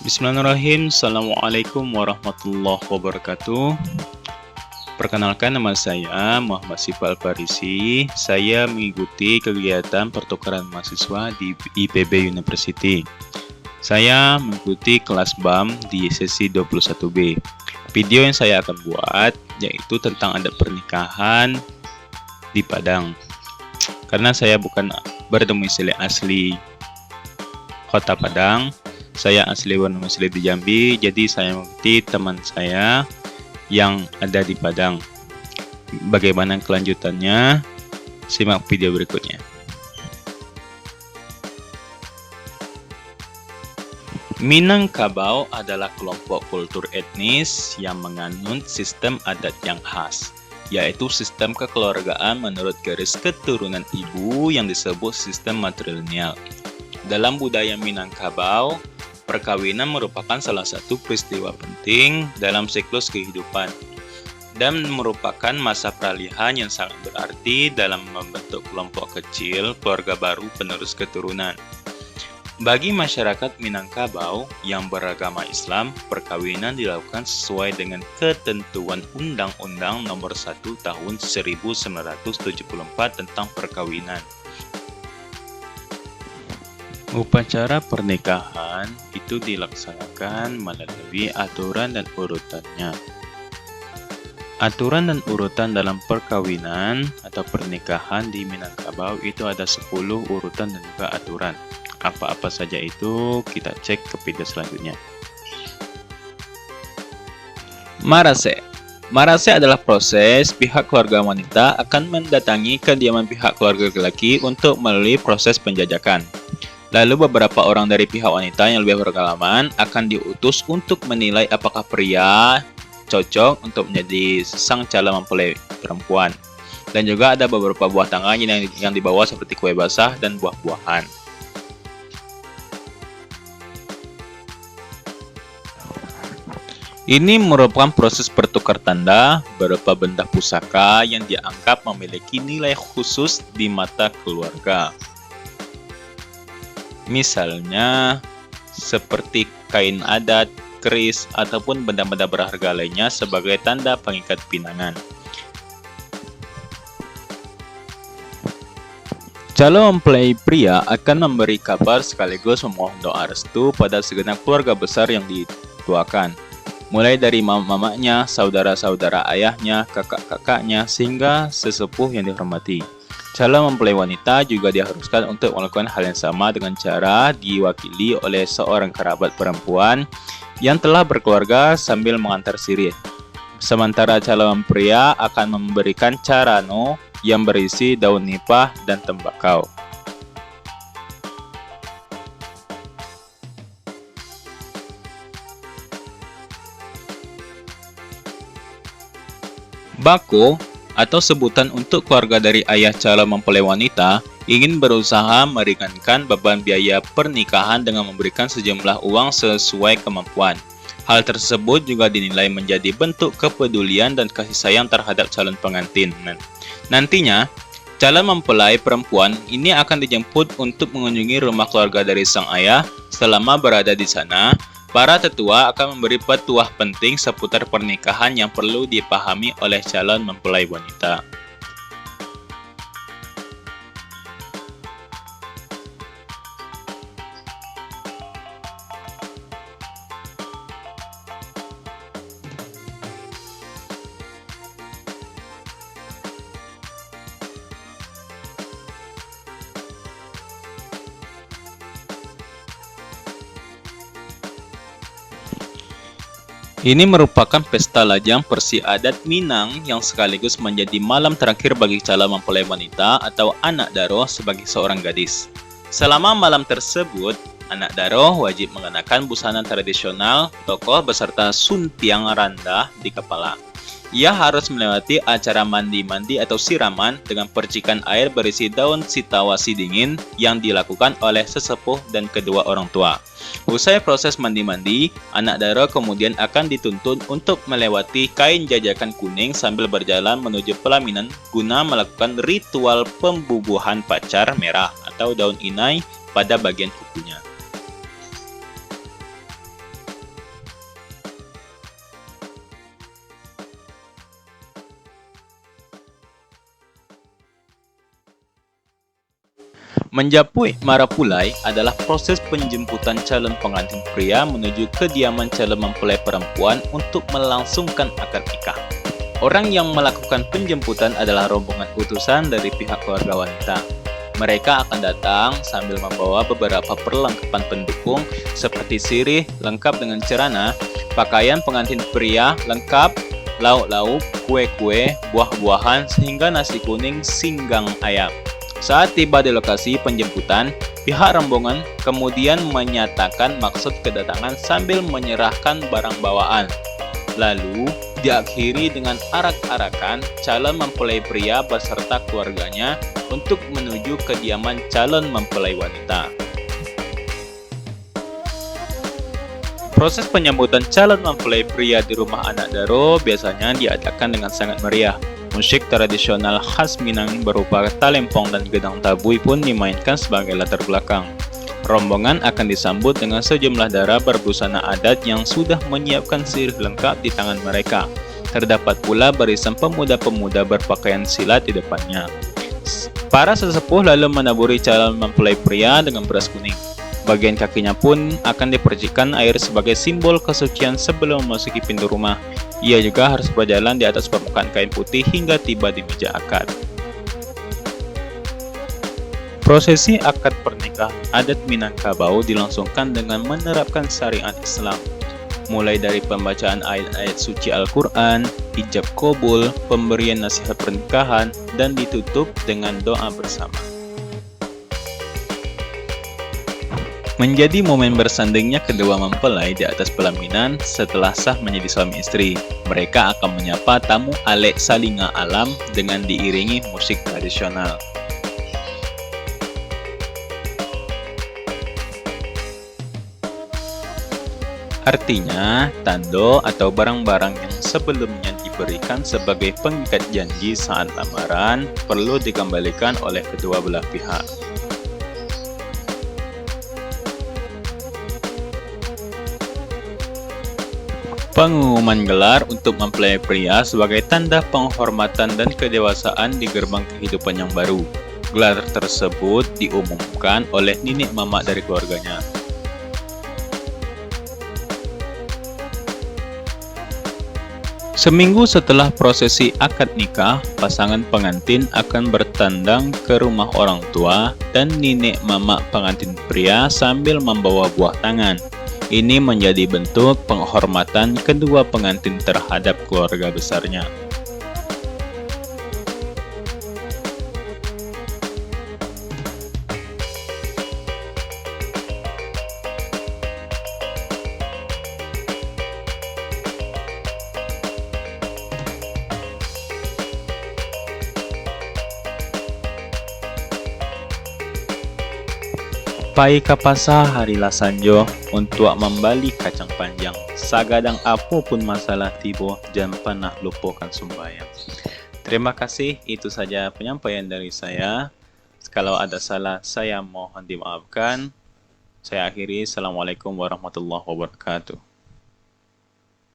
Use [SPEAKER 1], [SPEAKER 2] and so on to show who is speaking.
[SPEAKER 1] Bismillahirrahmanirrahim. Assalamualaikum warahmatullahi wabarakatuh. Perkenalkan, nama saya Muhammad Sifal Farisi. Saya mengikuti kegiatan pertukaran mahasiswa di IPB University. Saya mengikuti kelas BAM di sesi 21B. Video yang saya akan buat yaitu tentang adat pernikahan di Padang. Karena saya bukan berdomisili asli Kota Padang, saya asli berdomisili di Jambi, jadi saya mengikuti teman saya yang ada di Padang. Bagaimana kelanjutannya? Simak video berikutnya. Minangkabau adalah kelompok kultur etnis yang menganut sistem adat yang khas, yaitu sistem kekeluargaan menurut garis keturunan ibu yang disebut sistem matrilineal. Dalam budaya Minangkabau, perkawinan merupakan salah satu peristiwa penting dalam siklus kehidupan dan merupakan masa peralihan yang sangat berarti dalam membentuk kelompok kecil keluarga baru penerus keturunan. Bagi masyarakat Minangkabau yang beragama Islam, perkawinan dilakukan sesuai dengan ketentuan Undang-Undang Nomor 1 Tahun 1974 tentang perkawinan. Upacara pernikahan itu dilaksanakan melalui aturan dan urutannya. Aturan dan urutan dalam perkawinan atau pernikahan di Minangkabau itu ada 10 urutan dan juga aturan. Apa-apa saja itu kita cek ke video selanjutnya. Marase. Marase adalah proses pihak keluarga wanita akan mendatangi kediaman pihak keluarga laki-laki untuk melalui proses penjajakan. Lalu beberapa orang dari pihak wanita yang lebih berpengalaman akan diutus untuk menilai apakah pria cocok untuk menjadi sang calon mempelai perempuan. Dan juga ada beberapa buah tangan yang dibawa seperti kue basah dan buah-buahan. Ini merupakan proses bertukar tanda berupa benda pusaka yang dianggap memiliki nilai khusus di mata keluarga. Misalnya, seperti kain adat, keris, ataupun benda-benda berharga lainnya sebagai tanda pengikat pinangan. Calon mempelai pria akan memberi kabar sekaligus memohon doa restu pada segenap keluarga besar yang dituakan, mulai dari mamanya, saudara-saudara ayahnya, kakak-kakaknya, sehingga sesepuh yang dihormati. Calon mempelai wanita juga diharuskan untuk melakukan hal yang sama dengan cara diwakili oleh seorang kerabat perempuan yang telah berkeluarga sambil mengantar sirih. Sementara calon pria akan memberikan carano yang berisi daun nipah dan tembakau. Bako atau sebutan untuk keluarga dari ayah calon mempelai wanita ingin berusaha meringankan beban biaya pernikahan dengan memberikan sejumlah uang sesuai kemampuan. Hal tersebut juga dinilai menjadi bentuk kepedulian dan kasih sayang terhadap calon pengantin. Nantinya, calon mempelai perempuan ini akan dijemput untuk mengunjungi rumah keluarga dari sang ayah. Selama berada di sana, para tetua akan memberi petuah penting seputar pernikahan yang perlu dipahami oleh calon mempelai wanita. Ini merupakan pesta lajang persi adat Minang yang sekaligus menjadi malam terakhir bagi calon mempelai wanita atau anak daro sebagai seorang gadis. Selama malam tersebut, anak daro wajib mengenakan busana tradisional tokoh beserta suntiang randa di kepala. Ia harus melewati acara mandi-mandi atau siraman dengan percikan air berisi daun sitawasi dingin yang dilakukan oleh sesepuh dan kedua orang tua. Usai proses mandi-mandi, anak daro kemudian akan dituntun untuk melewati kain jajakan kuning sambil berjalan menuju pelaminan guna melakukan ritual pembubuhan pacar merah atau daun inai pada bagian kukunya. Menjapui marapulai adalah proses penjemputan calon pengantin pria menuju kediaman calon mempelai perempuan untuk melangsungkan akad nikah. Orang yang melakukan penjemputan adalah rombongan utusan dari pihak keluarga wanita. Mereka akan datang sambil membawa beberapa perlengkapan pendukung seperti sirih lengkap dengan cerana, pakaian pengantin pria lengkap, lauk-lauk, kue-kue, buah-buahan, sehingga nasi kuning singgang ayam. Saat tiba di lokasi penjemputan, pihak rombongan kemudian menyatakan maksud kedatangan sambil menyerahkan barang bawaan. Lalu, diakhiri dengan arak-arakan calon mempelai pria beserta keluarganya untuk menuju kediaman calon mempelai wanita. Proses penyambutan calon mempelai pria di rumah anak daro biasanya diadakan dengan sangat meriah. Musik tradisional khas Minang berupa talempong dan gedang tabui pun dimainkan sebagai latar belakang. Rombongan akan disambut dengan sejumlah dara berbusana adat yang sudah menyiapkan sirih lengkap di tangan mereka. Terdapat pula barisan pemuda-pemuda berpakaian silat di depannya. Para sesepuh lalu menaburi calon mempelai pria dengan beras kuning. Bagian kakinya pun akan dipercikan air sebagai simbol kesucian sebelum memasuki pintu rumah. Ia juga harus berjalan di atas permukaan kain putih hingga tiba di meja akad. Prosesi akad pernikahan adat Minangkabau dilangsungkan dengan menerapkan syariat Islam, mulai dari pembacaan ayat-ayat suci Al-Quran, ijab qabul, pemberian nasihat pernikahan, dan ditutup dengan doa bersama. Menjadi momen bersandingnya kedua mempelai di atas pelaminan setelah sah menjadi suami istri. Mereka akan menyapa tamu alek salinga alam dengan diiringi musik tradisional. Artinya, tando atau barang-barang yang sebelumnya diberikan sebagai pengikat janji saat lamaran perlu dikembalikan oleh kedua belah pihak. Pengumuman gelar untuk mempelai pria sebagai tanda penghormatan dan kedewasaan di gerbang kehidupan yang baru. Gelar tersebut diumumkan oleh nenek mamak dari keluarganya. Seminggu setelah prosesi akad nikah, pasangan pengantin akan bertandang ke rumah orang tua dan nenek mamak pengantin pria sambil membawa buah tangan. Ini menjadi bentuk penghormatan kedua pengantin terhadap keluarga besarnya. Pai kapasa harilah sanjo untuk membali kacang panjang. Sagadang apapun masalah tibo, jangan pernah lupakan sembahyang. Terima kasih, itu saja penyampaian dari saya. Kalau ada salah, saya mohon dimaafkan. Saya akhiri. Assalamualaikum warahmatullahi wabarakatuh.